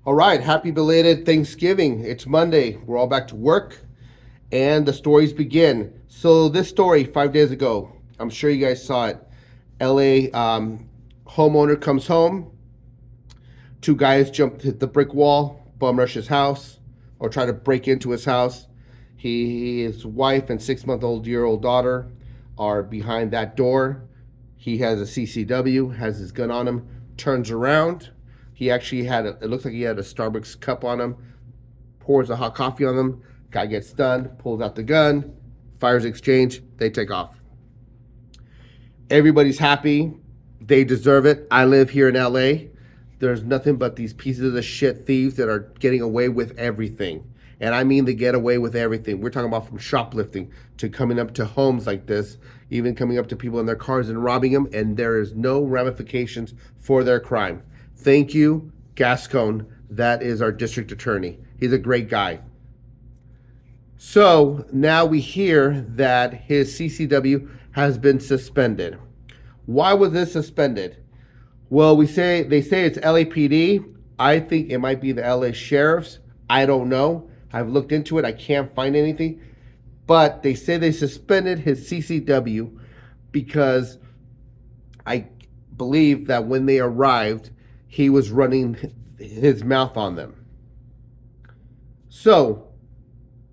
All right, happy belated Thanksgiving. It's Monday. We're all back to work and the stories begin. So, this story 5 days ago, I'm sure you guys saw it. LA homeowner comes home. Two guys jump hit the brick wall, bum rush his house, or try to break into his house. His wife and 6-month-old daughter are behind that door. He has a CCW, has his gun on him, turns around. He actually it looks like he had a Starbucks cup on him, pours a hot coffee on them. Guy gets stunned, pulls out the gun, fires exchange, they take off. Everybody's happy. They deserve it. I live here in LA. There's nothing but these pieces of the shit thieves that are getting away with everything. And I mean they get away with everything. We're talking about from shoplifting to coming up to homes like this, even coming up to people in their cars and robbing them, and there is no ramifications for their crime. Thank you, Gascon. That is our district attorney. He's a great guy. So now we hear that his CCW has been suspended. Why was this suspended? Well, they say it's LAPD. I think it might be the LA sheriffs. I don't know. I've looked into it. I can't find anything. But they say they suspended his CCW because I believe that when they arrived, he was running his mouth on them. So,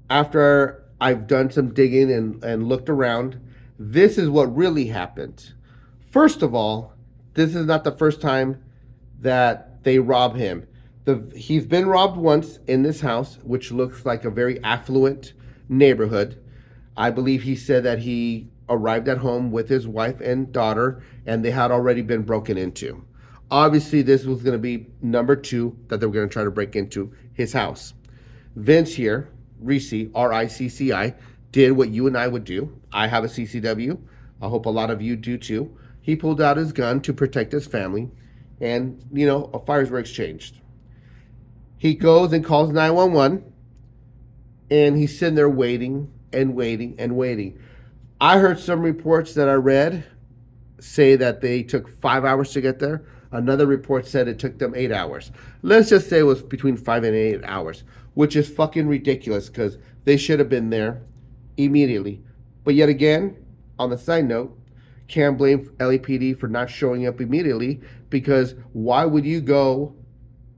after I've done some digging and looked around, this is what really happened. First of all, this is not the first time that they rob him. He's been robbed once in this house, which looks like a very affluent neighborhood. I believe he said that he arrived at home with his wife and daughter, and they had already been broken into. Obviously, this was going to be number two that they were going to try to break into his house. Vince here, Ricci, R-I-C-C-I, did what you and I would do. I have a CCW. I hope a lot of you do too. He pulled out his gun to protect his family, and, fires were exchanged. He goes and calls 911, and he's sitting there waiting and waiting and waiting. I heard some reports that I read say that they took 5 hours to get there. Another report said it took them 8 hours. Let's just say it was between 5 and 8 hours, which is fucking ridiculous because they should have been there immediately. But yet again, on the side note, can't blame LAPD for not showing up immediately, because why would you go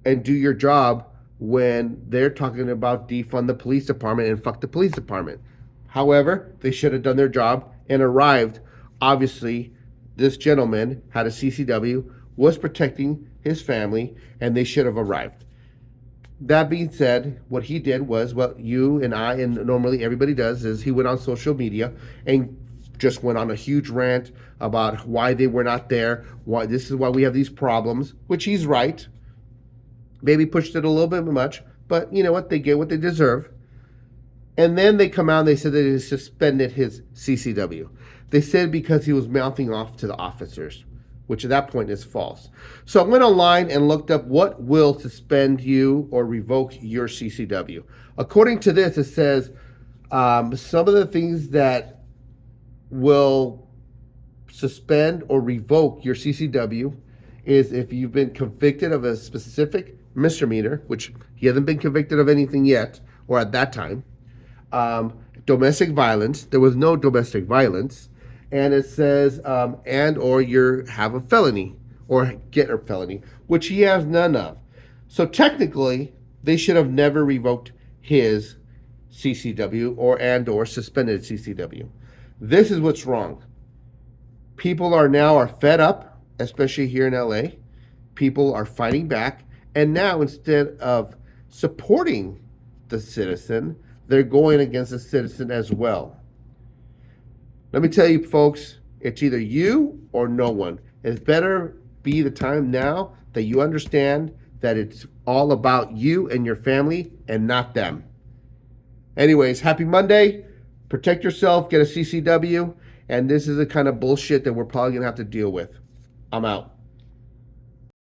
and do your job when they're talking about defund the police department and fuck the police department? However, they should have done their job and arrived. Obviously, this gentleman had a CCW, was protecting his family, and they should have arrived. That being said, what he did was what you and I and normally everybody does, is he went on social media and just went on a huge rant about why they were not there, why this is why we have these problems, which he's right. Maybe pushed it a little bit much, but you know what? They get what they deserve. And then they come out and they said that they suspended his CCW. They said because he was mouthing off to the officers, which at that point is false. So I went online and looked up what will suspend you or revoke your CCW. According to this, it says some of the things that will suspend or revoke your CCW is if you've been convicted of a specific misdemeanor, which he hasn't been convicted of anything yet, or at that time. Domestic violence. There was no domestic violence. And it says, and or you have a felony or get a felony, which he has none of. So technically, they should have never revoked his CCW or suspended CCW. This is what's wrong. People are fed up, especially here in LA. People are fighting back. And now, instead of supporting the citizen, they're going against the citizen as well. Let me tell you, folks, it's either you or no one. It better be the time now that you understand that it's all about you and your family and not them. Anyways, happy Monday. Protect yourself, get a CCW, and this is the kind of bullshit that we're probably going to have to deal with. I'm out.